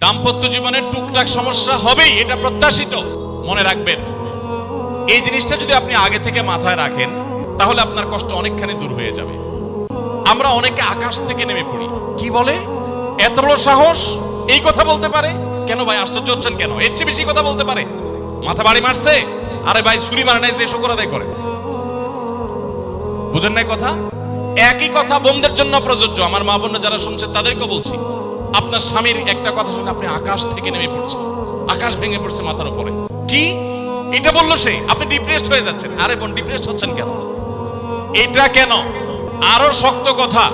দাম্পত্য জীবনের টুকটাক সমস্যা হবেই, এটা প্রত্যাশিত। মনে রাখবেন, এই জিনিসটা যদি আপনি আগে থেকে মাথায় রাখেন তাহলে আপনার কষ্ট অনেকখানি দূর হয়ে যাবে। আমরা অনেকে আকাশ থেকে নেমে পড়ি, কি বলে এত বড় সাহস, এই কথা বলতে পারে কেন ভাই? আশ্চর্য হচ্ছেন কেন? এর চেয়ে বেশি কথা বলতে পারে, মাথা বাড়ি মারছে, আরে ভাই ছুরি মারে নাই যে শুকর আদায় করে। বুঝেন নাই কথা? একই কথা বোনদের জন্য প্রযোজ্য। আমার মা বোন যারা শুনছে তাদেরকে বলছি, আপনার স্বামীর একটা কথা শুনে আপনি আকাশ থেকে নেমে পড়ছেন, আকাশ ভেঙে পড়ছে মাথার উপরে, কি এটা বললো সে, আপনি ডিপ্রেসড হয়ে যাচ্ছেন। আরে বোন, ডিপ্রেসড হচ্ছেন কেন? এটা কেন? আরো শক্ত কথা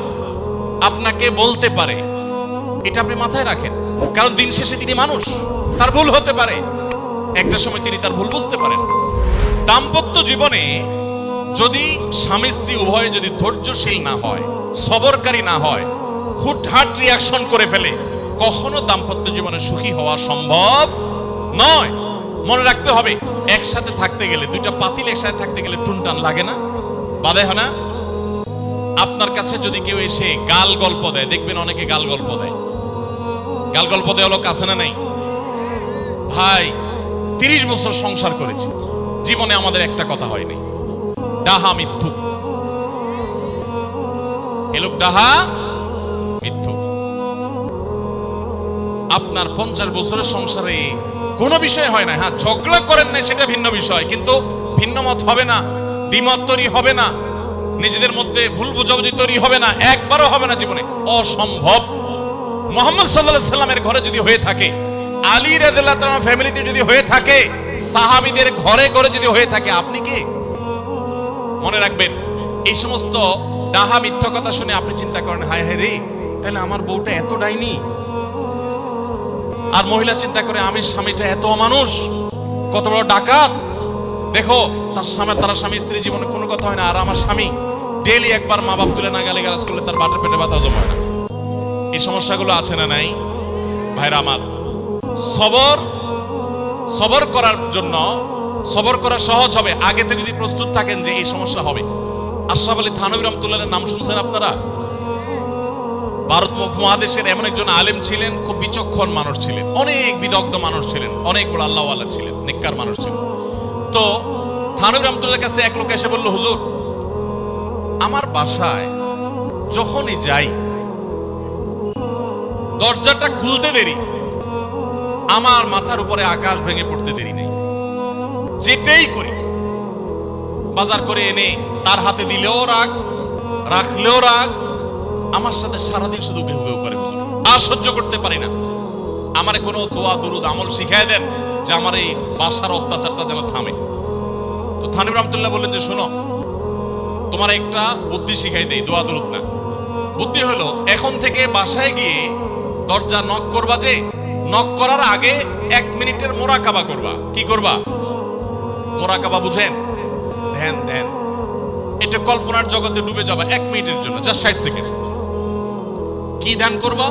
আপনাকে বলতে পারে, এটা আপনি মাথায় রাখেন। কারণ দিন শেষে তিনি মানুষ, তার ভুল হতে পারে, একটা সময় তিনি তার ভুল বুঝতে পারেন। দাম্পত্য জীবনে যদি স্বামী স্ত্রী উভয়ে যদি ধৈর্যশীল না হয়, সবরকারী না হয়, হুটহাট রিয়াকশন করে ফেলে, কখনো দাম্পত্য জীবনে সুখী হওয়া সম্ভব নয়। মনে রাখতে হবে, একসাথে থাকতে গেলে, দুইটা পাতিল একসাথে থাকতে গেলে টুনটান লাগে না? বাধে হয় না? আপনার কাছে যদি কেউ এসে গাল গল্প দেয়, দেখবেন অনেকে গাল গল্প দেয়। গাল গল্প দেওয়া লোক আছে না নাই? ভাই 30 বছর সংসার করেছি, জীবনে আমাদের একটা কথা হয়নি। ডাহা মিথ্যুক, এ লোক ডাহা মিথ্যুক। আপনার 50 বছরের সংসারে কোনো বিষয় হয় না, হ্যাঁ ঝগড়া করেন না সেটা ভিন্ন বিষয়, কিন্তু ভিন্ন মত হবে না, দ্বিমত তৈরি হবে না, নিজেদের মধ্যে ভুল বোঝাবুঝি তৈরি হবে না, একবারও হবে না জীবনে, অসম্ভব। মুহাম্মদ সাল্লাল্লাহু আলাইহি সাল্লামের ঘরে যদি হয়ে থাকে, আলী রাদিয়াল্লাহু তাআলা ফ্যামিলিতে যদি হয়ে থাকে, সাহাবীদের ঘরে ঘরে যদি হয়ে থাকে, আপনি কে? মনে রাখবেন, এই সমস্ত ডাহা মিথ্যা কথা শুনে আপনি চিন্তা করেন, হায় হায় রে, তাহলে আমার বউটা এত ডাইনি। আর মহিলা চিন্তা করে, আমি স্বামীটা এত অমানুষ, কত বড় ডাকাত। দেখো তার স্বামী স্ত্রী জীবনে কোনো কথা হয় না, আর আমার স্বামী ডেইলি একবার মা বাপ তুলে না গালিগালাজ করলে তার বাটের পেটে ব্যথা হজম হয় না। এই সমস্যাগুলো আছে না নাই? ভাইরা আমার, সবর করার জন্য, সবর করা সহজ হবে আগে থেকে যদি প্রস্তুত থাকেন যে এই সমস্যা হবে। আশরাফ আলী থানভী রাহমাতুল্লাহর নাম শুনছেন আপনারা? ভারত মহাদেশের এমন একজন আলেম ছিলেন, খুব বিচক্ষণ মানুষ ছিলেন, অনেক বিদগ্ধ মানুষ ছিলেন, অনেক বড় আল্লাহওয়ালা ছিলেন, নেককার মানুষ ছিলেন। তো থানভী রাহমাতুল্লাহর কাছে এক লোক এসে বলল, হুজুর, আমার বাসায় যখনই যাই দরজাটা খুলতে দেরি, আমার মাথার উপরে আকাশ ভেঙে পড়তে দেরি নেই। যেটাই করি, বাজার করে এনে তার হাতে দিলেও রাগ, রাখলেও রাগ, আমার সাথে সারাদিন শুধু ঘেউ ঘেউ করে। হুজুর, আর সহ্য করতে পারি না, আমারে কোনো দোয়া দুরুদ আমল শিখায় দেন যে আমার এই বাসার অত্যাচারটা যেন থামে। তো থানভী রাহমাতুল্লাহ বললেন যে, শোনো, তোমার একটা বুদ্ধি শিখাই দেই, দোয়া দুরুদ না। বুদ্ধি হলো, এখন থেকে বাসায় গিয়ে দরজা নক করবা, যে নক করার আগে 1 মিনিটের মোরাকাবা করবা। কি করবা? মোরাকাবা বুঝেন? ধ্যান, ধ্যান। এটা কল্পনার জগতে ডুবে যাবা 1 মিনিটের জন্য, জাস্ট 60 সেকেন্ড। কি ধ্যান করবা?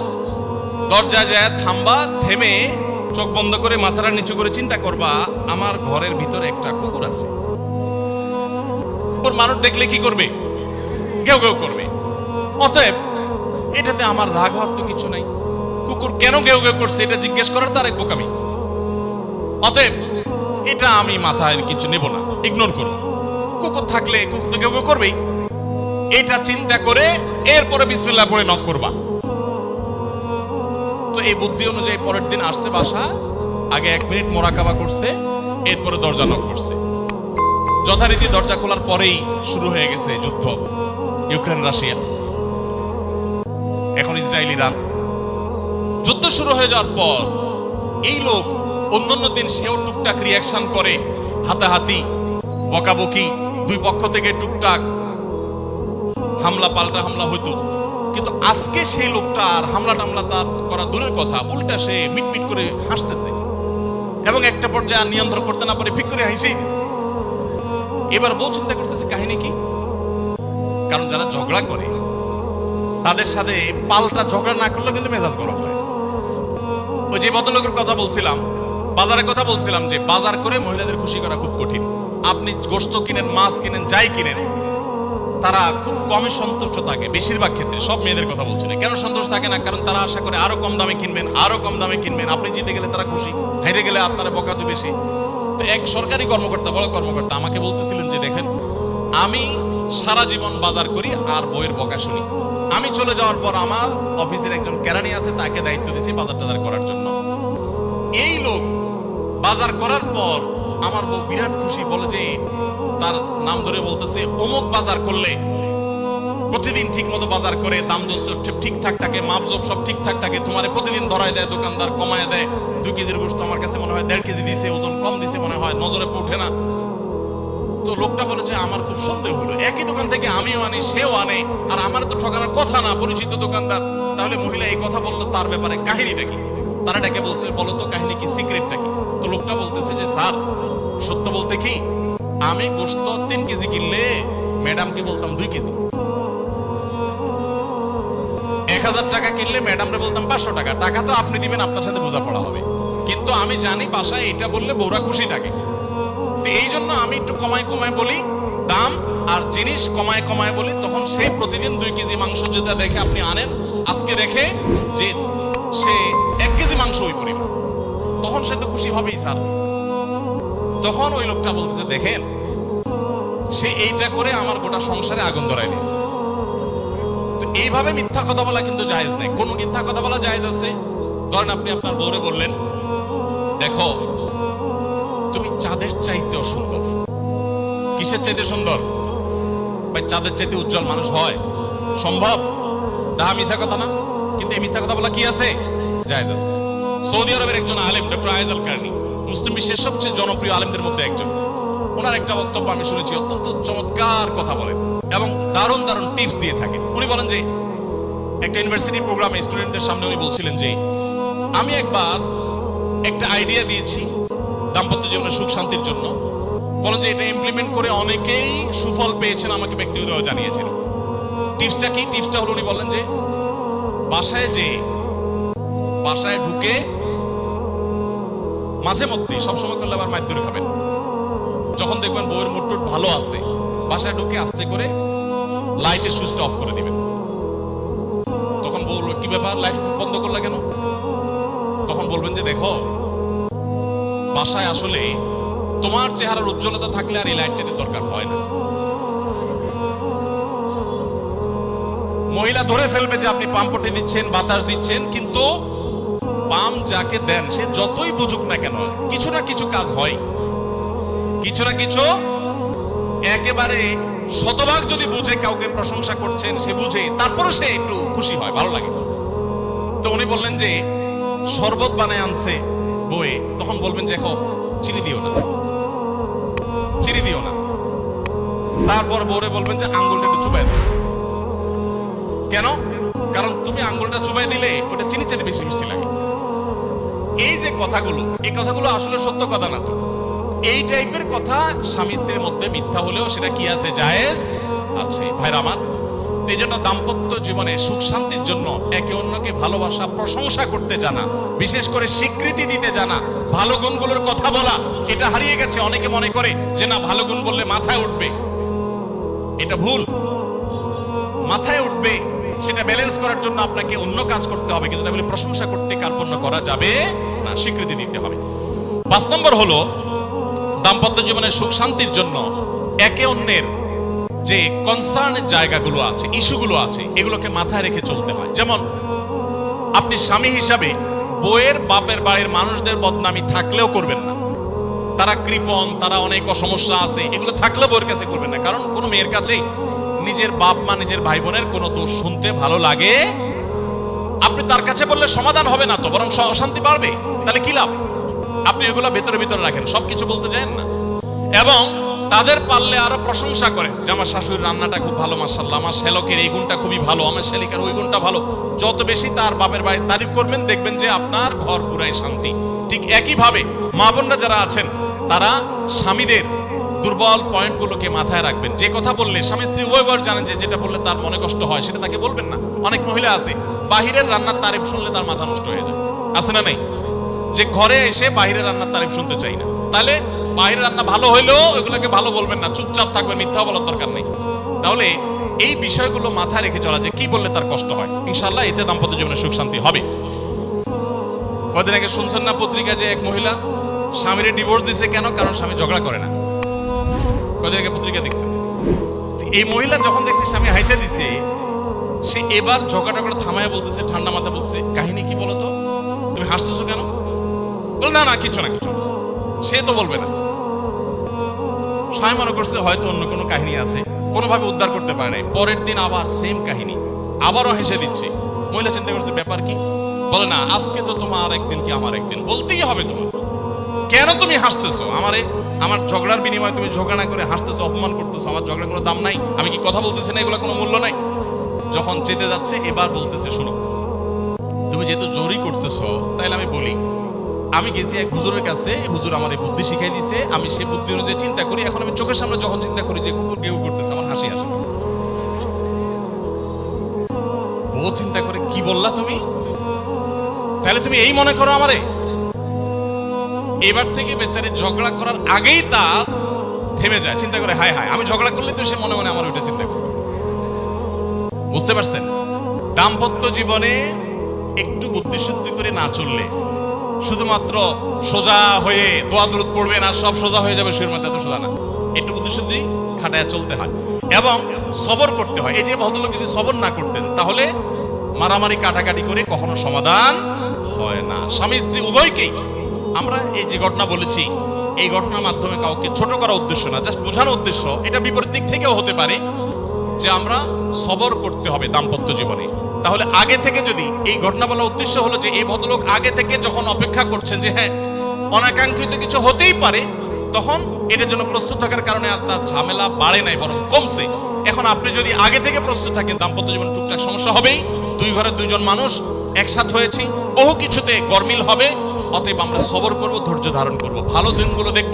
দরজায় যায় থামবা, থেমে চোখ বন্ধ করে মাথাটা নিচু করে চিন্তা করবা, আমার ঘরের ভিতরে একটা কুকুর আছে। মানুষ দেখলে কি করবে? ঘেউ ঘেউ করবে। অতএব এটাতে আমার রাগ হওয়ার তো কিছু নাই, কুকুর কেন ঘেউ ঘেউ করছে এটা জিজ্ঞেস করার তার এক বোকামি। অতএব এটা আমি মাথায় কিছু নেব না, ইগনোর করব। কুকুর থাকলে কুকুর তো ঘেউ ঘেউ করবেই, এটা চিন্তা করে এরপরে বিসমিল্লাহ পড়ে নক করবা। তো এই বুদ্ধি অনুযায়ী পরের দিন আসছে বাসা, আগে 1 মিনিট মোরাকাবা করছে, এরপরে দরজা নক করছে। যথারীতি দরজা খোলার পরেই শুরু হয়ে গেছে যুদ্ধ, ইউক্রেন রাশিয়া, এখন ইসরায়েল ইরান। যুদ্ধ শুরু হয়ে যাওয়ার পর এই লোক অন্যান্য দিন সেও টুকটাক রিয়াকশন করে, হাতাহাতি, বকাবকি, দুই পক্ষ থেকে টুকটাক হামলা পাল্টা হামলা হতো। কিন্তু আজকে সেই লোকটা আর হামলা টামলা তার করা দূরের কথা, উল্টা সে মিটমিট করে হাসতেছে এবং একটা পর্যায়ে নিয়ন্ত্রণ করতে না পারে ফিক করে হাসিয়ে দিচ্ছে। এবার বউ চিন্তা করতেছে কাহিনী কি? কারণ যারা ঝগড়া করে তাদের সাথে পাল্টা ঝগড়া না করলে কিন্তু মেজাজ গরম হয়। ওই যে ভদ্রলোকের কথা বলছিলাম, বাজারের কথা বলছিলাম, যে বাজার করে মহিলাদের খুশি করা খুব কঠিন। আপনি গোশত কিনেন, মাছ কিনেন, যাই কিনেন, তারা খুব কমে সন্তুষ্ট থাকে বেশিরভাগ ক্ষেত্রে, সব মেয়েদের কথা বলছি না। কেন সন্তুষ্ট থাকে না? কারণ তারা আশা করে আরো কম দামে কিনবেন, আরো কম দামে কিনবেন। আপনি জিতে গেলে তারা খুশি, হেরে গেলে আপনারা বকাতে বেশি। তো এক সরকারি কর্মকর্তা, বড় কর্মকর্তা আমাকে বলতেছিলেন যে দেখেন, আমি সারা জীবন বাজার করি আর বইয়ের বকা শুনি। আমি চলে যাওয়ার পর আমার অফিসের একজন কেরানি আছে, তাকে দায়িত্ব দিয়েছি বাজার টাজার করার জন্য। এই লোক বাজার করার পর আমার বউ বিরাট খুশি, বলে যে তার নাম ধরে বলতেছে, অমুক বাজার করলে প্রতিদিন ঠিক মতো বাজার করে, দাম দস্ত ঠিকঠাক থাকে, মাপজোপ সব ঠিকঠাক থাকে, তোমার প্রতিদিন ধরায় দেয় দোকানদার, কমায় দেয়। 2 কেজির গোশত আমার কাছে মনে হয় 1.5 কেজি দিয়েছে, ওজন কম দিছে মনে হয়, নজরে ওঠে না। তো লোকটা বলে যে আমার খুব সন্দেহ হলো, একই দোকান থেকে আমিও আনি, সেও আনে, আর আমার তো ঠকানোর কথা না, পরিচিত দোকানদার। তাহলে মহিলা এই কথা বললো, তার ব্যাপারে কাহিনীটা কি? তারা ডেকে বলছে, বলো তো কাহিনী কি, সিক্রেটটা কি? তো লোকটা বলতেছে যে স্যার, সত্য বলতে কি, আমি গোশত 3 কেজি কিনলে ম্যাডামকে বলতাম 2 কেজি, 1000 টাকা কিনলে ম্যাডামরে বলতাম 500 টাকা। টাকা তো আপনি দিবেন, আপনার সাথে বোঝাপড়া হবে, কিন্তু আমি জানি বাসায় এটা বললে বউরা খুশি থাকে। তো এই জন্য আমি একটু কমায় কমায় বলি দাম, আর জিনিস কমায় কমায় বলি। তখন সে প্রতিদিন 2 কেজি মাংস যেটা দেখে আপনি আনেন, আজকে রেখে যে সে 1 কেজি মাংস ওই পরিমাণ, তখন সে তো খুশি হবেই স্যার। তখন ওই লোকটা বলতেছে, দেখেন, সে এইটা করে আমার গোটা সংসারে আগুন ধরায় দিস। তো এইভাবে মিথ্যা কথা বলা কিন্তু জায়েজ নেই। কোন মিথ্যা কথা বলা জায়েজ আছে? ধরেন আপনি আপনার বউরে বললেন, দেখো তুমি চাঁদের চাইতেও সুন্দর। কিসের চাইতে সুন্দর? ভাই চাঁদের চাইতে উজ্জ্বল মানুষ হয় সম্ভব? ডাহা মিথ্যা কথা না? কিন্তু এই মিথ্যা কথা বলা কি আছে? জায়েজ আছে। সৌদি আরবের একজন আলেম, ডক্টর আয়েজ আল কারনি, মুসলিম বিশ্বের সবচেয়ে জনপ্রিয় আলেমদের মধ্যে একজন। ওনার একটা বক্তব্য আমি শুনেছি, অত্যন্ত চমৎকার কথা বলেন এবং দারুণ দারুণ টিপস দিয়ে থাকেন। উনি বলেন যে একটা ইউনিভার্সিটি প্রোগ্রামে স্টুডেন্টদের সামনে উনি বলছিলেন যে আমি একবার একটা আইডিয়া দিয়েছি দাম্পত্য জীবনের সুখ শান্তির জন্য। বলেন যে এটা ইমপ্লিমেন্ট করে অনেকেই সুফল পেয়েছেন, আমাকে ব্যক্তিগতভাবে জানিয়েছেন। টিপসটা কি? টিপসটা হলো, উনি বলেন যে বাসায় ঢুকে মাঝে মধ্যে, সবসময় করলে আবার মাইর ধরে খাবেন, যখন দেখবেন বউয়ের মুড টুট ভালো আছে, বাসায় ঢুকে আস্তে করে লাইটের সুইচটা অফ করে দিবেন। তখন বলবে, কি ব্যাপার, লাইট বন্ধ করলা কেন? তখন বলবেন যে দেখো, বাসায় আসলে তোমার চেহারার উজ্জ্বলতা থাকলে আর এই লাইটের দরকার হয় না। মহিলা ধরে ফেলবে যে আপনি পাম্পটি দিচ্ছেন, বাতাস দিচ্ছেন, কিন্তু পাম্প যাকে দেন সে যতই বুঝুক না কেন, কিছু না কিছু কাজ হয়, কিছু না কিছু। একেবারে শতভাগ যদি বুঝে কাউকে প্রশংসা করছেন, সে বুঝে, তারপরে সে একটু খুশি হয়, ভালো লাগে। তো উনি বললেন যে শরবত বানায় আনছে বয়ে, তখন বলবেন দেখো চিনি দিও না, চিনি দিও না। তারপর বউরে বলবেন যে আঙ্গুলটা একটু চুবাই দাও। কেন? কারণ তুমি আঙ্গুলটা চুবাই দিলে ওটা চিনি চাইতে বেশি মিষ্টি লাগে। এই যে কথাগুলো, এই কথাগুলো আসলে সত্য কথা না। তো এই টাইপের কথা স্বামী স্ত্রীর মধ্যে মিথ্যা হলেও সেটা কি আছে? জায়েজ আছে। ভাইরা আমার, এই জন্য দাম্পত্য জীবনে সুখ শান্তির জন্য একে অন্যকে ভালোবাসা, প্রশংসা করতে জানা, বিশেষ করে স্বীকৃতি দিতে জানা, ভালো গুণগুলোর কথা বলা, এটা হারিয়ে গেছে। অনেকে মনে করে যে না, ভালো গুণ বললে মাথায় উঠবে, এটা ভুল। মাথায় উঠবে সেটা ব্যালেন্স করার জন্য আপনাকে অন্য কাজ করতে হবে, কিন্তু তাহলে প্রশংসা করতে কার্পণ্য করা যাবে না, স্বীকৃতি দিতে হবে। 5 নম্বর হলো, দাম্পত্য জীবনের সুখ শান্তির জন্য একে অন্যের যে কনসার্নের জায়গাগুলো আছে, ইস্যুগুলো আছে, এগুলোকে মাথায় রেখে চলতে হয়। যেমন আপনি স্বামী হিসাবে বউয়ের বাপের বাড়ির মানুষদের বদনামি থাকলেও করবেন না। তারা কৃপণ, তারা অনেক সমস্যা আছে, এগুলো থাকলেও বউয়ের কাছে করবেন না। কারণ কোনো মেয়ের কাছে নিজের বাপ মা, নিজের ভাই বোনের কোনো দোষ শুনতে ভালো লাগে। আপনি তার কাছে বললে সমাধান হবে না, তো বরং অশান্তি বাড়বে। তাহলে কি লাভ? আপনি এগুলো ভেতরে ভিতরে রাখেন, সবকিছু বলতে যান না। এবং তাদের পারলে আরো প্রশংসা করে যে আমার শাশুড়ির রান্নাটা খুব ভালো, মাশাআল্লাহ, আমার শ্যালকের এই গুণটা খুবই ভালো, আমার শ্যালিকার ওই গুণটা ভালো। যত বেশি তার বাপের ভাই তারিফ করবেন, দেখবেন যে আপনার ঘর পুরাই শান্তি। ঠিক একইভাবে মা বোনরা যারা আছেন, তারা স্বামীদের দুর্বল পয়েন্টগুলোকে মাথায় রাখবেন। যে কথা বললে স্বামী স্ত্রী উভয়বার জানেন যে যেটা বললে তার মনে কষ্ট হয়, সেটা তাকে বলবেন না। অনেক মহিলা আছে বাহিরের রান্নার তারিফ শুনলে তার মাথা নষ্ট হয়ে যায়, আছে না নাই? যে ঘরে এসে বাহিরের রান্নার তারিফ শুনতে চাই না। তাহলে বাহিরের রান্না ভালো হইলেও ওইগুলোকে ভালো বলবেন না, চুপচাপ থাকবেন, মিথ্যা বলার দরকার নেই। তাহলে এই বিষয়গুলো মাথায় রেখে চলা যায়, কি বললে তার কষ্ট হয়, ইনশাআল্লাহ এতে দাম্পত্য জীবনে সুখ শান্তি হবে। কদিন আগে শুনছেন না পত্রিকা যে এক মহিলা স্বামীর ডিভোর্স দিছে, কেন? কারণ স্বামী ঝগড়া করে না। কদিন আগে পত্রিকা দেখছেন? এই মহিলা যখন দেখছে স্বামী হাইসা দিছে, সে এবার ঝগড়া করে থামায় বলতেছে, ঠান্ডা মাথা বলছে, কাহিনী কি বলো তো, তুমি হাসতেছো কেন? বল না না কিছু না কিছু। সে তো বলবে না। স্বামী মনে করছে হয়তো অন্য কোনো কাহিনী আছে, কোনোভাবে উদ্ধার করতে পারে নাই। পরের দিন আবার সেম কাহিনী, আবারও হেসে দিচ্ছে। মহিলা চিন্তা করছে ব্যাপার কি, বলে না আজকে তো তোমার একদিন কি আমার একদিন, বলতেই হবে তোমার। কেন তুমি হাসতেছো? আমার ঝগড়ার বিনিময়ে তুমি ঝগড়া না করে হাসতেছো, অপমান করতেছো। আমার ঝগড়ার কোনো দাম নাই, আমি কি কথা বলতেছি না, এগুলো কোনো মূল্য নাই। যখন যেতে যাচ্ছে এবার বলতেছে, শোনো তুমি যেহেতু জোরই করতেছো, তাইলে আমি বলি, আমি গেছি এক হুজুরের কাছে, হুজুর আমার এই বুদ্ধি শিখাই দিছে, আমি সেই বুদ্ধি অনুযায়ী চিন্তা করি। এখন আমি চোখের সামনে যখন চিন্তা করি যে কুকুর গেউ করতেছে, আমার হাসি আসে। বউ চিন্তা করে, কি বললা তুমি? তাহলে তুমি এই মনে করো আমারে? এবার থেকে বেচারি ঝগড়া করার আগেই তার থেমে যায়, চিন্তা করে হায় হায় আমি ঝগড়া করলে তো সে মনে মনে আমার ওইটা চিন্তা করবে। বুঝতে পারছেন? দাম্পত্য জীবনে একটু বুদ্ধিশুদ্ধি করে না চললে, শুধুমাত্র সোজা হয়ে দোয়া দরুদ পড়বেন আর সব সোজা হয়ে যাবে, শুরুর মধ্যে এত সোজা না। একটু বুদ্ধিশুদ্ধি খাটায় চলতে হয় এবং সবর করতে হয়। এই যে ভদ্রলোক যদি সবর না করতেন, তাহলে মারামারি কাটাকাটি করে কখনো সমাধান হয় না। স্বামী স্ত্রী উভয়কেই আমরা এই যে ঘটনা বলেছি, এই ঘটনার মাধ্যমে কাউকে ছোট করা উদ্দেশ্য না, জাস্ট বোঝানো উদ্দেশ্য। এটা বিপরীত দিক থেকেও হতে পারে যে আমরা সবর করতে হবে দাম্পত্য জীবনে। তাহলে আগে থেকে, যদি এই ঘটনা বলার উদ্দেশ্য হলো যে এই ভদ্রলোক আগে থেকে যখন অপেক্ষা করছেন যে হ্যাঁ অনাকাঙ্ক্ষিত কিছু হতেই পারে, তখন এটার জন্য প্রস্তুত থাকার কারণে আর তার ঝামেলা বাড়ে নাই, বরং কমছে। এখন আপনি যদি আগে থেকে প্রস্তুত থাকেন, দাম্পত্য জীবন টুকটাক সমস্যা হবেই। দুই ঘরে দুইজন মানুষ একসাথে হয়েছি, বহু কিছুতে গরমিল হবে। অতএব আমরা সবর করব, ধৈর্য ধারণ করব, ভালো দিনগুলো দেখব।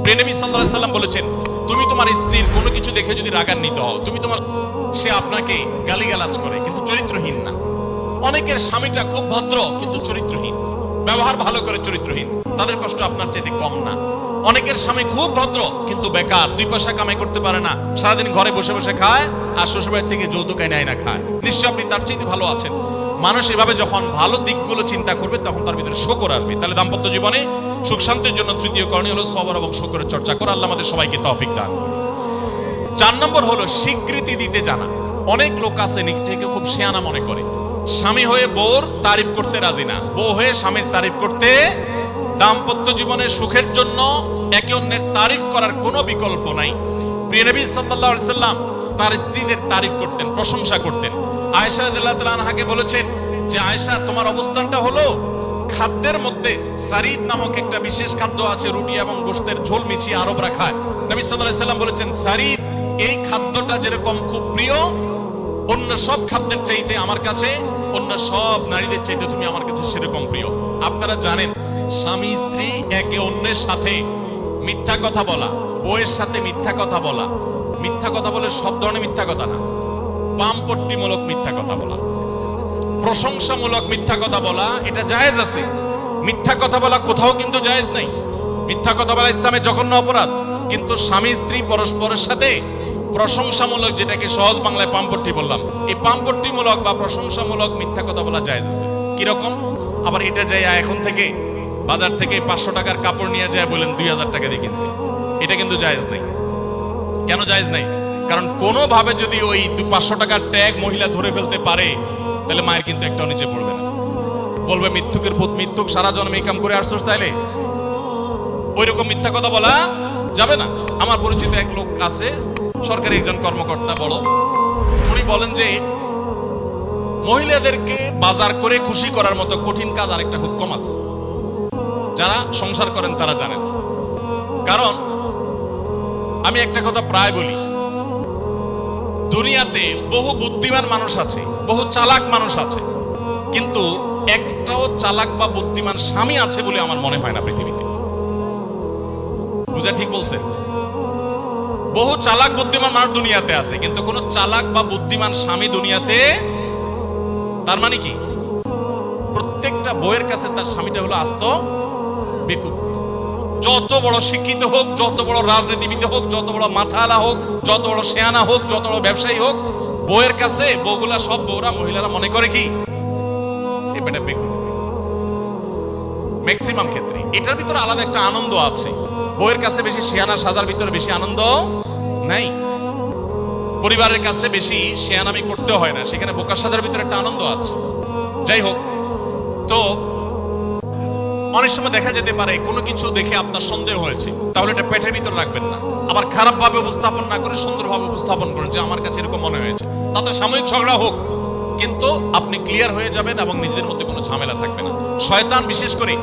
প্রিয় নবী সাল্লাল্লাহু আলাইহি ওয়াসাল্লাম বলেছেন, তুমি তোমার স্ত্রীর কোনো কিছু দেখে যদি রাগান্বিত হও, সে আপনাকে গালিগালাজ করে কিন্তু চরিত্রহীন না। অনেকের স্বামীটা খুব ভদ্র কিন্তু চরিত্রহীন, ব্যবহার ভালো করে চরিত্রহীন, তাদের কষ্ট আপনার চাইতে কম না। অনেকের স্বামী খুব ভদ্র কিন্তু বেকার, 2 পয়সা কামাই করতে পারে না, সারাদিন ঘরে বসে বসে খায় আর শ্বশুরবাড়ি থেকে যৌতুক এনে আইনা খায়। নিশ্চয় আপনি তার চাইতে ভালো আছেন। মানুষ এভাবে যখন ভালো দিকগুলো চিন্তা করবে, তখন তার ভিতরে শকর আসবে। তাহলে দাম্পত্য জীবনে সুখ শান্তির জন্য তৃতীয় করণীয় হলো সবর এবং শকরের চর্চা করা। আল্লাহ আমাদের সবাইকে তৌফিক দান করুন। 4 নম্বর হলো স্বীকৃতি দিতে জানা। অনেক লোক আছে নিজেকে খুব শিয়ানা মনে করে, স্বামী হয়ে বউর তারিফ করতে রাজি না, বউ হয়ে স্বামীর তারিফ করতে। দাম্পত্য জীবনের সুখের জন্য একে অন্যের তারিফ করার কোনো বিকল্প নাই। প্রিয় নবী সাল্লাল্লাহু আলাইহি সাল্লাম তার স্ত্রীদের তারিফ করতেন, প্রশংসা করতেন। আয়েশা রাদিয়াল্লাহু তাআলা আনহাকে বলেছেন যে আয়েশা, তোমার অবস্থানটা হলো খাদ্যের মধ্যে সারিদ নামক একটা বিশেষ খাদ্য আছে, রুটি এবং গোশতের ঝোল মিছিয়ে আরবরা খায়। নবী সাল্লাল্লাহু আলাইহি সাল্লাম বলেছেন, সারিদ এই খাদ্যটা যেরকম খুব প্রিয় অন্য সব খাদ্যের চাইতে আমার কাছে, অন্য সব নারীদের চাইতে তুমি আমার কাছে সেরকম প্রিয়। আপনারা জানেন, স্বামী স্ত্রী একে অন্যের সাথে মিথ্যা কথা বলা, বউয়ের সাথে মিথ্যা কথা বলা, মিথ্যা কথা বলে সব ধরনের মিথ্যা কথা না, বামপট্টিমূলক মিথ্যা কথা বলা, প্রশংসামূলক মিথ্যা কথা বলা, এটা জায়েজ আছে। মিথ্যা কথা বলা কোথাও কিন্তু জায়েজ নাই। মিথ্যা কথা বলা ইসলামে জঘন্য অপরাধ। কিন্তু স্বামী স্ত্রী পরস্পরের সাথে প্রশংসামূলক, যেটাকে সহজ বাংলায় পামপট্টি বললাম, এই পামপট্টিমূলক বা প্রশংসামূলক মিথ্যা কথা বলা জায়েজ আছে। কিরকম? আবার এটা যায় এখন থেকে বাজার থেকে 500 টাকার কাপড় নিয়ে যায় বলেন 2000 টাকা দিয়ে কিনছি, এটা কিন্তু জায়েজ নাই। কেন জায়েজ নাই? কারণ কোনোভাবে যদি ওই 500 টাকার ট্যাগ মহিলা ধরে ফেলতে পারে, তাহলে মায়ের কিন্তু একটাও নিচে পড়বে না। বলবে মিথ্যুকের পুত মিথ্যুক, সারা জন্ম এই কাম করে আসছোস, তাইলে ওই রকম মিথ্যা কথা বলা যাবে না। আমার পরিচিত এক লোক আছে, সরকারি একজন কর্মকর্তা বড়, উনি বলেন যে মহিলাদেরকে বাজার করে খুশি করার মতো কঠিন কাজ আরেকটা খুব কম আছে। যারা সংসার করেন তারা জানেন। কারণ আমি একটা কথা প্রায় বলি, দুনিয়াতে বহু বুদ্ধিমান মানুষ আছে, বহু চালাক মানুষ আছে, কিন্তু একটাও চালাক বা বুদ্ধিমান স্বামী আছে বলে আমার মনে হয় না পৃথিবীতে। বুঝা ঠিক বলছেন? বহু চালাক বুদ্ধিমান মানুষ দুনিয়াতে আছে, কিন্তু কোন চালাক বা বুদ্ধিমান স্বামী দুনিয়াতে। তার মানে কি? প্রত্যেকটা বউয়ের কাছে তার স্বামীটা হলো আস্ত বেকুব। যত বড় শিক্ষিত হোক, যত বড় রাজনীতিবিদ হোক, যত বড় মাথাওয়ালা হোক, যত বড় শেয়ানা হোক, যত বড় ব্যবসায়ী হোক, বউয়ের কাছে বউগুলা সব বউরা মহিলারা মনে করে কি এটা বেকুব, ম্যাক্সিমাম ক্ষেত্রে। এটার ভিতরে আলাদা একটা আনন্দ আছে। বউয়ের কাছে বেশি শেয়ানা সাজার ভিতরে বেশি আনন্দ নাই, পরিবারের কাছে বেশি শেয়ানামি করতে হয় না, সেখানে বোকা সাজার ভিতরে একটা আনন্দ আছে। যাই হোক, তো অনেক সময় দেখা যেতে পারে কোনো কিছু দেখে আপনার সন্দেহ হয়েছে, তাহলে এটা পেটের ভিতরে রাখবেন না। আবার খারাপ ভাবে উপস্থাপন না করে সুন্দরভাবে উপস্থাপন করেন যে আমার কাছে এরকম মনে হয়েছে, তাতে সাময়িক ঝগড়া হোক, কিন্তু আপনি ক্লিয়ার হয়ে যাবেন এবং নিজেদের মধ্যে কোনো ঝামেলা থাকবে না। শয়তান বিশেষ করে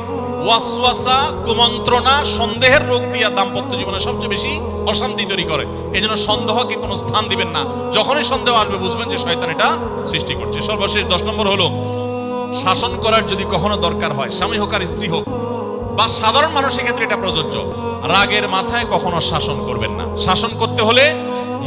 ওয়াসওয়াসা, কুমন্ত্রণা, সন্দেহের রোগ দিয়া দাম্পত্য জীবনে সবচেয়ে বেশি অশান্তি তৈরি করে। এই জন্য সন্দেহকে কোনো স্থান দিবেন না। যখনই সন্দেহ আসবে বুঝবেন যে শয়তান এটা সৃষ্টি করছে। সর্বশেষ 10 নম্বর হলো, শাসন করার যদি কখনো দরকার হয়, স্বামী হোক আর স্ত্রী হোক বা সাধারণ মানুষের ক্ষেত্রে এটা প্রযোজ্য, রাগের মাথায় কখনো শাসন করবেন না। শাসন করতে হলে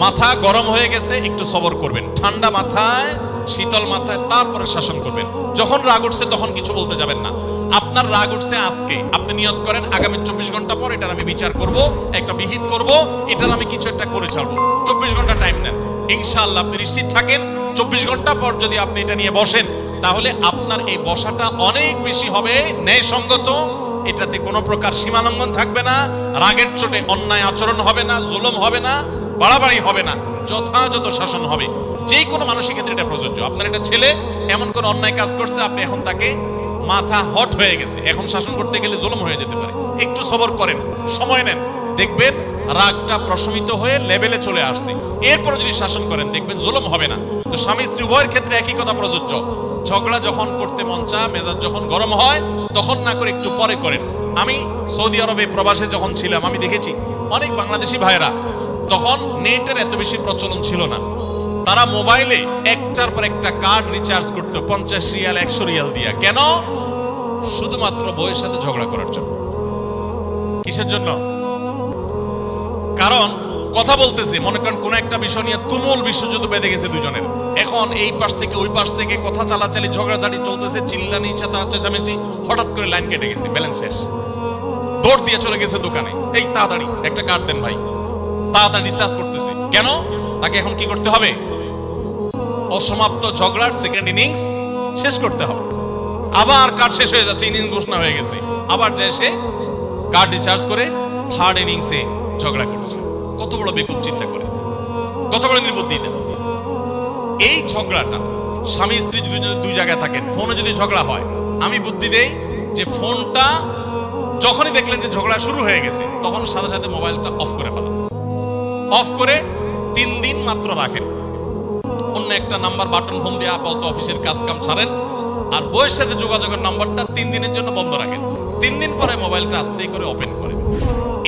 মাথা গরম হয়ে গেছে একটু সবর করবেন, ঠান্ডা মাথায় শীতল মাথায় তারপরে শাসন করবেন। যখন রাগ উঠছে তখন কিছু বলতে যাবেন না। আপনার রাগ উঠছে আজকে, আপনি নিয়ত করেন আগামী 24 ঘন্টা পর এটার আমি বিচার করব, একটা বিহিত করব, এটার আমি কিছু একটা করে ছাড়বো। 24 ঘন্টা টাইম নেন, ইনশাআল্লাহ আপনি নিশ্চিত থাকেন 24 ঘন্টা পর যদি আপনি এটা নিয়ে বসেন, তাহলে আপনার এই বসাটা অনেক বেশি হবে ন্যায়সঙ্গত। এটাতে কোনো প্রকার সীমালঙ্ঘন থাকবে না, রাগের চোটে অন্যায় আচরণ হবে না, জুলুম হবে না, বাড়াবাড়ি হবে না, যথাযথ শাসন হবে। যে কোনো মানুষের ক্ষেত্রে এটা প্রযোজ্য। আপনার একটা ছেলে এমন কোন অন্যায় কাজ করছে, আপনি এখন তাকে মাথা হট হয়ে গেছে, এখন শাসন করতে গেলে জুলুম হয়ে যেতে পারে। একটু সবর করেন, সময় নেন, দেখবেন রাগটা প্রশমিত হয়ে লেভেলে চলে আসছে। এরপর যদি শাসন করেন দেখবেন জুলুম হবে না। তো স্বামী স্ত্রী উভয়ের ক্ষেত্রে একই কথা প্রযোজ্য। ঝগড়া যখন করতে মন চায়, মেজাজ যখন গরম হয়, তখন না করে একটু পরে করেন। আমি সৌদি আরবে প্রবাসে যখন ছিলাম, আমি দেখেছি অনেক বাংলাদেশি ভাইয়েরা, তখন নেটের এত বেশি প্রচলন ছিল না, তারা মোবাইলে একটার পর একটা কার্ড রিচার্জ করতো 50 রিয়াল 100 রিয়াল দিয়া। কেন? শুধুমাত্র বউয়ের সাথে ঝগড়া করার জন্য। কিসের জন্য? কারণ কথা বলতেছে, মনে করেন কোন একটা বিষয় নিয়ে তুমুল বিশ্বযুদ্ধ বেঁধে গেছে দুজনের, এখন এই পাশ থেকে ওই পাশ থেকে কথা চালাচালি, ঝগড়াঝাটি চলতেছে, চিল্লানি চেঁচামেচি, হঠাৎ করে লাইন কেটে গেছে, ব্যালেন্স শেষ, দৌড় দিয়ে চলে গেছে দোকানে, এই তাড়াতাড়ি একটা কার্ড দেন ভাই, তাড়াতাড়ি রিচার্জ করতেছে। কেন? তাকে এখন কি করতে হবে? অসমাপ্ত ঝগড়ার সেকেন্ড ইনিংস শেষ করতে হবে। আবার কার্ড শেষ হয়ে যাচ্ছে, ইনিংস ঘোষণা হয়ে গেছে, আবার যায় সে কার্ড রিচার্জ করে থার্ড ইনিংসে ঝগড়া করছে। কত বড় বেকুব চিন্তা করে, কত বড় নির্বুদ্ধি। এই ঝগড়াটা স্বামী স্ত্রী যদি দুই জায়গায় থাকেন, ফোনে যদি ঝগড়া হয়, আমি বুদ্ধি দেই যে ফোনটা যখনই দেখলেন যে ঝগড়া শুরু হয়ে গেছে, তখন সাথে সাথে মোবাইলটা অফ করে ফেলেন। অফ করে 3 দিন মাত্র রাখেন, অন্য একটা নাম্বার বাটন ফোন দিয়ে আপাতত অফিসের কাজ কাম ছাড়েন, আর বউয়ের সাথে যোগাযোগের নাম্বারটা 3 দিনের জন্য বন্ধ রাখেন। 3 দিন পরে মোবাইলটা আস্তে করে ওপেন করেন।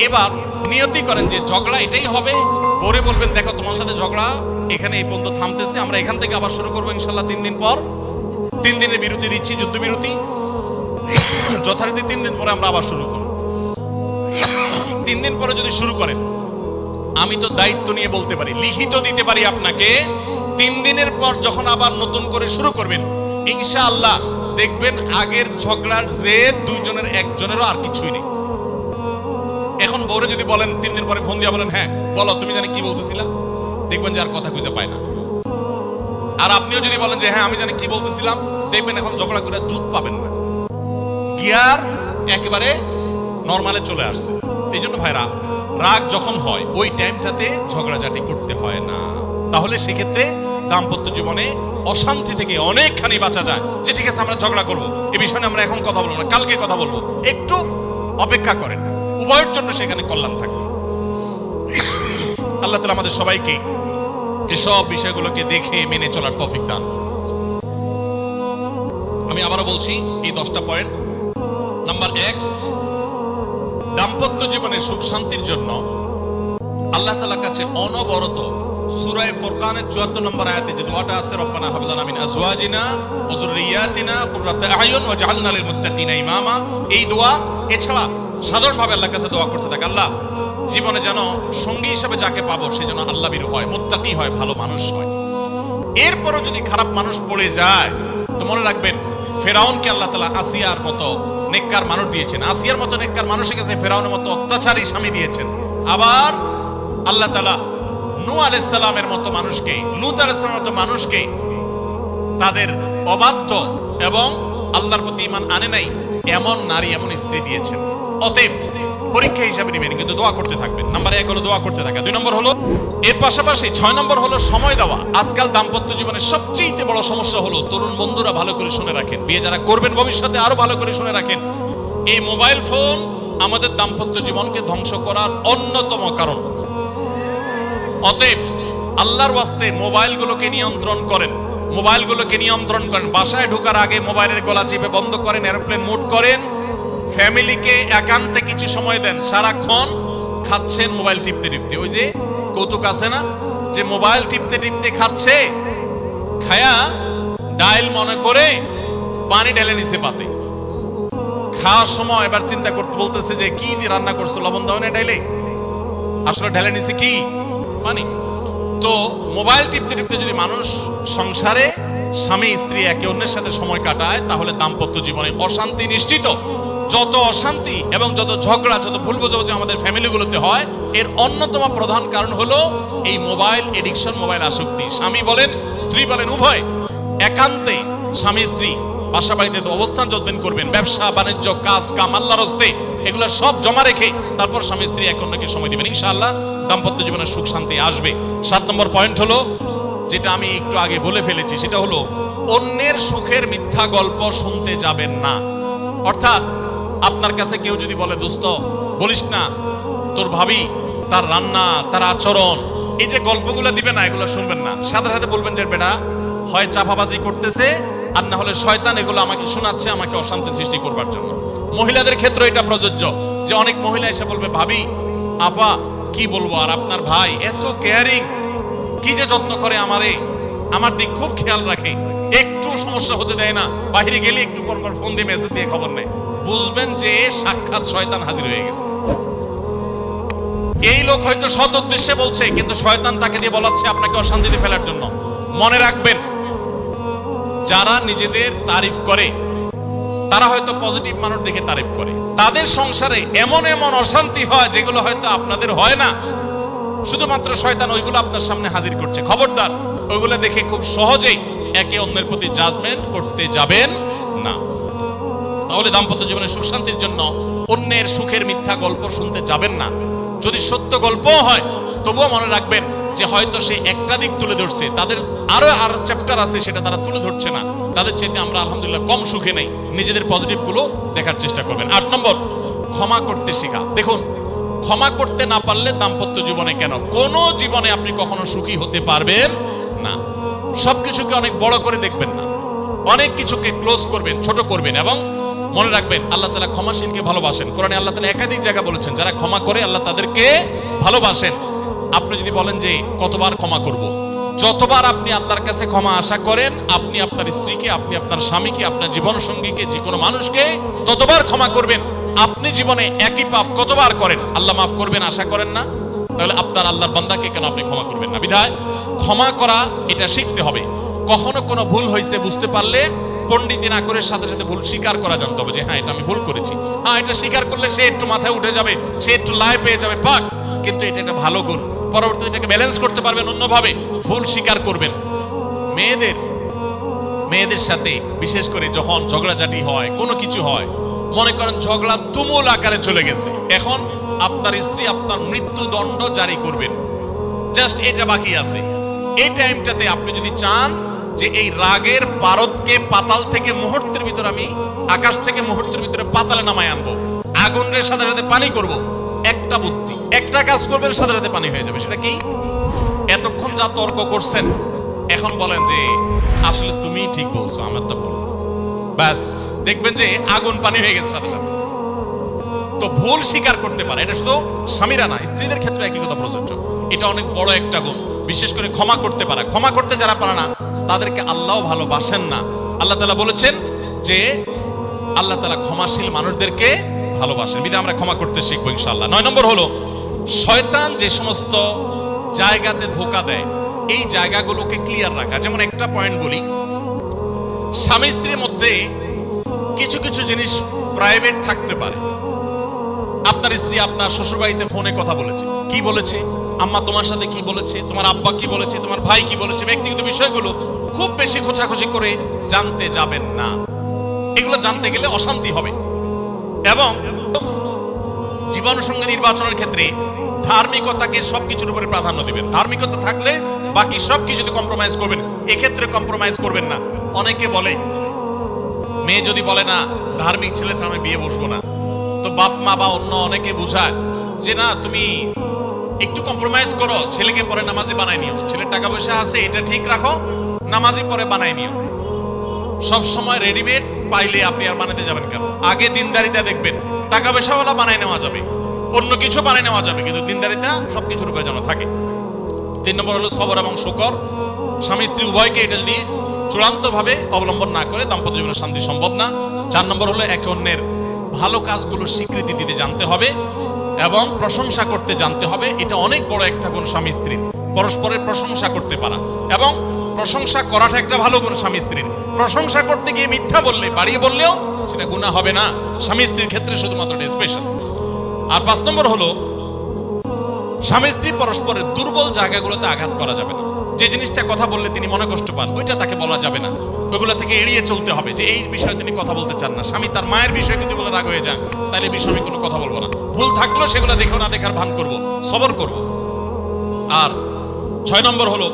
এবার নিয়তি করেন যে ঝগড়া এটাই হবে। পরে বলবেন, দেখো তোমার সাথে ঝগড়া এখানে এই পর্যন্ত থামতেছে, আমরা এখান থেকে আবার শুরু করবো ইনশাল্লাহ 3 দিন পর। 3 দিনের বিরতি দিচ্ছি, যুদ্ধবিরতি, যথারীতি 3 দিন পরে আমরা আবার শুরু করব। 3 দিন পরে যদি শুরু করেন, আমি তো দায়িত্ব নিয়ে বলতে পারি, লিখিত দিতে পারি আপনাকে, 3 দিনের পর যখন আবার নতুন করে শুরু করবেন, ইনশাআল্লাহ দেখবেন আগের ঝগড়ার যে দুইজনের একজনেরও আর কিছুই নেই। এখন বউরে যদি বলেন 3 দিন পরে ফোন দিয়ে বলেন, হ্যাঁ বলো তুমি জানি কি বলতেছিলা, দেখবেন যে আর কথা খুঁজে পায় না। আর আপনিও যদি বলেন যে হ্যাঁ আমি জানি কি বলতেছিলাম, দেখবেন এখন ঝগড়া করে জুত পাবেন না, গিয়ার একেবারে নরমালে চলে আসছে। এই জন্য ভাইরা, রাগ যখন হয় ওই টাইমটাতে ঝগড়াঝাটি করতে হয় না। তাহলে সেক্ষেত্রে দাম্পত্য জীবনে অশান্তি থেকে অনেকখানি বাঁচা যায়। যে ঠিক আছে আমরা ঝগড়া করবো, এই বিষয়ে আমরা এখন কথা বলবো না, কালকে কথা বলবো, একটু অপেক্ষা করেন, উভয়ের জন্য সেখানে কল্যাণ থাকবে। আল্লাহ তাআলা আমাদের সবাইকে এসব বিষয়গুলোকে দেখে মেনে চলার তৌফিক দান করুন। আমি আবারও বলছি এই 10টা পয়েন্ট। নাম্বার 1, দাম্পত্য জীবনের সুখ শান্তির জন্য আল্লাহ তাআলার কাছে অনবরত সূরা ফুরকানের 74 নম্বর আয়াতে যে দোয়াটা আছে, রব্বানা হাব লানা মিন আজওয়াজিনা ওয়া যুররিয়াতিনা কুররাতা আয়ুন ওয়াজআলনা লিল মুত্তাকিনা ইমামা, এই দোয়া এছাড়া সাধারণভাবে আল্লাহর কাছে দোয়া করতে থাকে, আল্লাহ জীবনে যেন সঙ্গী হিসেবে যাকে পাবো সে যেন আল্লাহভীরু হয়, মুত্তাকি হয়, ভালো মানুষ হয়। এরপরও যদি খারাপ মানুষ পড়ে যায়, তো মনে রাখবেন ফেরাউনকে আল্লাহ তাআলা আসিয়ার মতো নেককার মানুষ দিয়েছেন, আসিয়ার মতো নেককার মানুষের কাছে ফেরাউনের মতো অত্যাচারী স্বামী দিয়েছেন। আবার আল্লাহ তাআলা নূহ আলাইহিস সালামের মতো মানুষকে, লূত আলাইহিস সালামের মতো মানুষকে তাদের অবাধ্য এবং আল্লাহর প্রতি ঈমান আনে নাই এমন নারী, এমন স্ত্রী দিয়েছেন। অতএব পরীক্ষা হিসাবে নেবেন, কিন্তু দোয়া করতে থাকবেন। নাম্বার 1 হলো দোয়া করতে থাকা। 2 নম্বর হলো এর পাশাপাশি 6 নম্বর হলো সময় দেওয়া। আজকাল দাম্পত্য জীবনের সবচেয়ে বড় সমস্যা হলো, তরুণ বন্ধুরা ভালো করে শুনে রাখেন, বিয়ে যারা করবেন ভবিষ্যতে আরো ভালো করে শুনে রাখেন, এই মোবাইল ফোন আমাদের দাম্পত্য জীবনকে ধ্বংস করার অন্যতম কারণ। অতএব আল্লাহর ওয়াস্তে মোবাইলগুলোকে নিয়ন্ত্রণ করেন, মোবাইলগুলোকে নিয়ন্ত্রণ করেন। বাসায় ঢোকার আগে মোবাইলের গলা চিপে বন্ধ করেন, এরোপ্লেন মুড করেন। ফ্যামিলিকে একান্তে কিছু সময় দেন। সারাক্ষণ খাচ্ছেন মোবাইল টিপতে টিপতে, ওই যে কৌতুক আছে না, যে মোবাইল টিপতে টিপতে খাচ্ছে, খায়া ডাইল মনে করে পানি ঢেলে নিছে পাতে। খাওয়ার সময় এবার চিন্তা করতে বলতেছে যে কি দিয়ে রান্না করছো, লবণ দাও না ডাইলে, আসলে ঢেলে নিছে কি পানি। তো মোবাইল টিপতে টিপতে যদি মানুষ সংসারে স্বামী স্ত্রী একে অন্যের সাথে সময় কাটায়, তাহলে দাম্পত্য জীবনে অশান্তি নিশ্চিত। যত অশান্তি এবং যত ঝগড়া, যত ভুল বোঝাবুঝি আমাদের ফ্যামিলিগুলোতে হয়, এর অন্যতম প্রধান কারণ হলো এই মোবাইল এডিকশন, মোবাইল আসক্তি। স্বামী বলেন স্ত্রী বলেন উভয় একান্তে স্বামী স্ত্রী বাসা বাড়িতে অবস্থান যতদিন করবেন, ব্যবসা বাণিজ্য কাজ কাম আল্লাহর হস্তে, এগুলো সব জমা রেখে তারপর স্বামী স্ত্রী এক অন্যকে সময় দিবেন, ইনশাআল্লাহ দাম্পত্য জীবনে সুখ শান্তি আসবে। 7 নম্বর পয়েন্ট হলো, যেটা আমি একটু আগে বলে ফেলেছি, সেটা হলো অন্যের সুখের মিথ্যা গল্প শুনতে যাবেন না। অর্থাৎ আপনার কাছে কেউ যদি বলে দোস্ত বলিস না, তোর ভাবি তার রান্না, তার আচরণ, এই যে গল্পগুলো দিবে না, এগুলো শুনবেন না। সাথে সাথে বলবেন যে বেটা হয় চাপাবাজি করতেছে, আর না হলে শয়তান এগুলো আমাকে শোনাচ্ছে, আমাকে অশান্তি সৃষ্টি করবার জন্য। মহিলাদের ক্ষেত্রে এটা প্রযোজ্য, যে অনেক মহিলা এসে বলবে ভাবি আপা কি বলবো, আর আপনার ভাই এত কেয়ারিং, কি যে যত্ন করে আমারে, আমার দিক খুব খেয়াল রাখে, একটু সমস্যা হতে দেয় না, বাইরে গেলে একটু পর পর ফোন দিয়ে মেসেজ দিয়ে খবর নেয়। বুঝবেন যে সাক্ষাৎ শয়তান হাজির হয়ে গেছে। এই লোক হয়তো সৎ উদ্দেশ্যে বলছে, কিন্তু শয়তান তাকে দিয়ে বলাচ্ছে আপনাকে অশান্তিতে ফেলার জন্য। মনে রাখবেন, যারা নিজেদের তারিফ করে তারা হয়তো পজিটিভ মানুষ দেখে তারিফ করে, তাদের সংসারে এমন এমন অশান্তি হয় যেগুলো হয়তো আপনাদের হয় না, শুধুমাত্র শয়তান ওইগুলো আপনার সামনে হাজির করছে। খবরদার, ওইগুলো দেখে খুব সহজেই একে অন্যের প্রতি জাজমেন্ট করতে যাবেন না। তাহলে দাম্পত্য জীবনে সুখ শান্তির জন্য অন্যের সুখের মিথ্যা গল্প শুনতে যাবেন না। যদি সত্য গল্পও হয়, তবুও মনে রাখবেন যে হয়তো সে একটা দিক তুলে ধরছে, তাদের আরো চ্যাপ্টার আছে সেটা তারা তুলে ধরছে না, তাদের চাইতে আমরা আলহামদুলিল্লাহ কম সুখে নেই। নিজেদের পজিটিভ গুলো দেখার চেষ্টা করবেন। 8 নম্বর, ক্ষমা করতে শেখা। দেখুন, ক্ষমা করতে না পারলে দাম্পত্য জীবনে কেন, কোন জীবনে আপনি কখনো সুখী হতে পারবেন না। সবকিছুকে অনেক বড় করে দেখবেন না, অনেক কিছুকে ক্লোজ করবেন, ছোট করবেন। এবং মনে রাখবেন, আল্লাহ তাআলা ক্ষমাশীলকে ভালোবাসেন। কোরআনে আল্লাহ তাআলা একাধিক জায়গা বলেছেন, যারা ক্ষমা করে আল্লাহ তাদেরকে ভালোবাসেন। আপনি যদি বলেন যে কতবার ক্ষমা করব, যতবার আপনি আল্লাহর কাছে ক্ষমা আশা করেন, আপনি আপনার স্ত্রীকে, আপনি আপনার স্বামীকে, আপনার জীবন সঙ্গীকে, যে কোনো মানুষকে ততবার ক্ষমা করবেন। আপনি জীবনে একই পাপ কতবার করেন, আল্লাহ মাফ করবেন আশা করেন না? তাহলে আপনার আল্লাহর বান্দাকে কেন আপনি ক্ষমা করবেন না? বিধায় ক্ষমা করা এটা শিখতে হবে। কখনো কোনো ভুল হয়েছে বুঝতে পারলে পণ্ডিতি না করে সাথে সাথে ভুল স্বীকার করা জানতে হবে, যে হ্যাঁ এটা আমি ভুল করেছি। হ্যাঁ, এটা স্বীকার করলে সে একটু মাথায় উঠে যাবে, সে একটু লাই পেয়ে যাবে, পাক। কিন্তু এটা একটা ভালো গুণ, পরবর্তীতে এটাকে ব্যালেন্স করতে পারবেন অন্যভাবে। ভুল স্বীকার করবেন। মেয়েদের সাথে বিশেষ করে যখন ঝগড়াঝাটি হয়, কোনো কিছু হয়, মনে করেন ঝগড়া তুমুল আকারে চলে গেছে, এখন আপনার স্ত্রী আপনার মৃত্যুদণ্ড জারি করবেন, জাস্ট এটা বাকি আছে। এই টাইমটাতে আপনি যদি চান যে এই রাগের পারদকে পাতাল থেকে মুহূর্তের ভিতর, আমি আকাশ থেকে মুহূর্তের ভিতরে পাতালে নামায় আনবো, আগুনের সাথে সাথে পানি করব, একটা বুদ্ধি, একটা কাজ করবেন, সাথে সাথে পানি হয়ে যাবে। সেটা কি? এতক্ষণ যা তর্ক করছেন, এখন বলেন যে আসলে তুমি ঠিক বলছো, আমার তো ভুল, ব্যাস দেখবেন যে আগুন পানি হয়ে গেছে সাথে সাথে। তো ভুল স্বীকার করতে পারে, এটা শুধু স্বামীরা না, স্ত্রীদের ক্ষেত্রে একই কথা প্রযোজ্য। এটা অনেক বড় একটা গুণ, বিশেষ করে ক্ষমা করতে পারা। ক্ষমা করতে যারা পারে না, তাদেরকে আল্লাহ ভালোবাসেন না। আল্লাহ তাআলা বলেছেন যে আল্লাহ তাআলা ক্ষমাশীল মানুষদেরকে ভালোবাসেন। বিধায় আমরা ক্ষমা করতে শিখবো ইনশাআল্লাহ। 9 নম্বর হলো, শয়তান যে সমস্ত জায়গাতে ধোঁকা দেয়, এই জায়গাগুলোকে ক্লিয়ার রাখা। যেমন একটা পয়েন্ট বলি, স্বামী স্ত্রীর মধ্যে কিছু কিছু জিনিস প্রাইভেট থাকতে পারে। আপনার স্ত্রী আপনার শ্বশুর বাড়িতে ফোনে কথা বলেছে, কি বলেছে আম্মা তোমার সাথে কি বলেছে, তোমার আব্বা কি বলেছে, তোমার ভাই কি বলেছে, ব্যক্তিগত বিষয়গুলো খুব বেশি খোঁচাখুচি করে জানতে যাবেন না। এগুলো জানতে গেলে অশান্তি হবে। এবং জীবনসঙ্গী নির্বাচনের ক্ষেত্রে ধার্মিকতাকে সবকিছুর উপরে প্রাধান্য দিবেন। ধার্মিকতা থাকলে বাকি সবকিছুতে কম্প্রোমাইজ করবেন, এক্ষেত্রে কম্প্রোমাইজ করবেন না। অনেকে বলে, মেয়ে যদি বলে না ধার্মিক ছেলে ছাড়া আমি বিয়ে বসবো না, তো বাপ মা বা অন্য অনেকে বুঝায় যে না তুমি একটু কম্প্রোমাইজ করো, ছেলেকে পরে নামাজি বানাই নিও, ছেলের টাকা পয়সা আছে এটা ঠিক রাখো, নামাজি পরে বানাই নিও। সব সময় রেডিমেড পাইলে আপনি আর বানাতে যাবেন কেন? আগে দিনদারিতা দেখবেন। টাকা পয়সাওয়ালা বানাই নেওয়া যাবে, অন্য কিছু বানাই নেওয়া যাবে, কিন্তু দিনদারিতা সবকিছুর উপরে যেন থাকে। 3 নম্বর হলো সবর এবং শুকর। স্বামী স্ত্রী উভয়কে এটা যদি চূড়ান্তভাবে অবলম্বন না করে দাম্পত্য জীবনে শান্তি সম্ভব না। 4 নম্বর হলো একে অন্যের ভালো কাজগুলোর স্বীকৃতি দিতে জানতে হবে এবং প্রশংসা করতে জানতে হবে। এটা অনেক বড় একটা গুণ স্বামী স্ত্রীর, পরস্পরের প্রশংসা করতে পারা। এবং প্রশংসা করাটা একটা ভালো গুণ স্বামী স্ত্রীর। প্রশংসা করতে গিয়ে মিথ্যা বললে, বাড়িয়ে বললেও সেটা গুনাহ হবে না, স্বামী স্ত্রীর ক্ষেত্রে শুধুমাত্র এটা স্পেশাল। আর 5 নম্বর হলো স্বামী স্ত্রী পরস্পরের দুর্বল জায়গাগুলোতে আঘাত করা যাবে না। যে জিনিসটা কথা বললে তিনি মনে কষ্ট পান, ওইটা তাকে বলা যাবে না, ওইগুলো থেকে এড়িয়ে চলতে হবে। যে এই বিষয়ে তিনি কথা বলতে চান না, স্বামী তার মায়ের বিষয়ে কিন্তু বলে রাগ হয়ে যান, তাহলে বিষয়ে আমি কোনো কথা বলবো না। ভুল থাকলেও সেগুলো দেখেও না দেখার ভান করব, সবর করব। আর 6 নম্বর হলো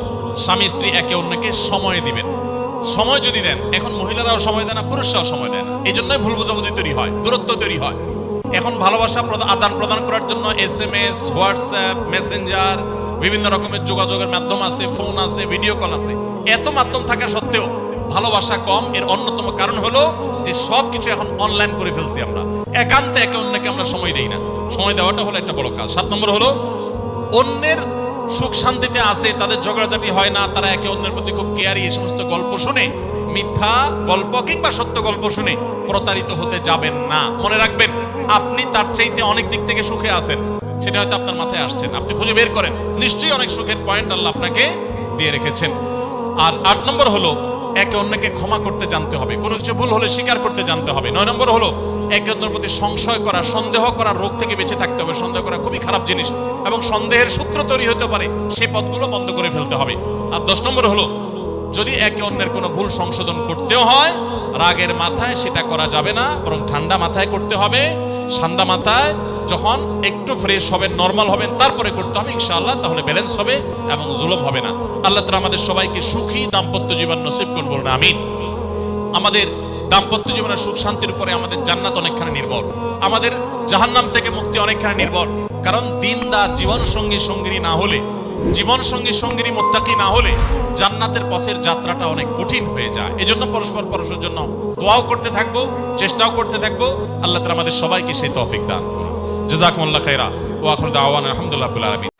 স্বামী স্ত্রী একে অন্যকে সময় দিবেন। সময় যদি দেন, এখন মহিলারাও সময় দেয় না, পুরুষরাও সময় দেয় না, এই জন্যই ভুল বোঝাবুঝি তৈরি হয়, দূরত্ব তৈরি হয়। এখন ভালোবাসা আদান প্রদান করার জন্য SMS, হোয়াটসঅ্যাপ, মেসেঞ্জার, বিভিন্ন রকমের যোগাযোগের মাধ্যম আছে, ফোন আছে, ভিডিও কল আছে। এত মাধ্যম থাকা সত্ত্বেও ভালোবাসা কম। এর অন্যতম কারণ হলো যে সবকিছু এখন অনলাইন করে ফেলছি আমরা, একান্তে একে অন্যকে আমরা সময় দেই না। সময় দেওয়াটা হলো একটা বড় কাজ। 7 নম্বর হলো অন্যের সুখ শান্তিতে আছে, তাদের ঝগড়াঝাটি হয় না, তারা একে অন্যের প্রতি খুব কেয়ারি। এই সমস্ত গল্প শুনে, মিথ্যা গল্প কিংবা সত্য গল্প শুনে প্রতারিত হতে যাবেন না। মনে রাখবেন আপনি তার চাইতে অনেক দিক থেকে সুখে আছেন, সেটা হয়তো আপনার মাথায় আসছেন, আপনি খুঁজে বের করেন, নিশ্চয়ই অনেক সুখের পয়েন্ট আল্লাহ আপনাকে দিয়ে রেখেছেন। আর 8 নম্বর হলো একে অন্যকে ক্ষমা করতে জানতে হবে, কোনো কিছু ভুল হলে স্বীকার করতে জানতে হবে। 9 নম্বর হলো একে অন্যের প্রতি সংশয় করা, সন্দেহ করার রোগ থেকে বেঁচে থাকতে হবে। সন্দেহ করা খুবই খারাপ জিনিস এবং সন্দেহের সূত্র তৈরি হতে পারে, সে পথগুলো বন্ধ করে ফেলতে হবে। আর 10 নম্বর হলো যদি একে অন্যের কোনো ভুল সংশোধন করতেও হয়, রাগের মাথায় সেটা করা যাবে না, বরং ঠান্ডা মাথায় করতে হবে। ঠান্ডা মাথায় যখন একটু ফ্রেশ হবেন, নরমাল হবেন, তারপরে করতে হবে ইনশাআল্লাহ, তাহলে ব্যালেন্স হবে এবং জুলুম হবে না। আল্লাহ তাআলা আমাদের সবাইকে সুখী দাম্পত্য জীবন নসিব করুন, বলুন আমিন। আমাদের দাম্পত্য জীবনের সুখ শান্তির উপরে আমাদের জান্নাত অনেকখানি নির্ভর, আমাদের জাহান্নাম থেকে মুক্তি অনেকখানি নির্ভর। কারণ দিনদার জীবন সঙ্গী সঙ্গিনী না হলে, জীবন সঙ্গী সঙ্গিনী মুত্তাকি না হলে জান্নাতের পথের যাত্রাটা অনেক কঠিন হয়ে যায়। এজন্য পরস্পরের জন্য দোয়াও করতে থাকবো, চেষ্টাও করতে থাকবো। আল্লাহ তাআলা আমাদের সবাইকে সেই তৌফিক দান করুন। জাযাকুমুল্লাহ খাইরা ওয়া আখিরু দাওয়ানা আলহামদুলিল্লাহি রাব্বিল আলামিন।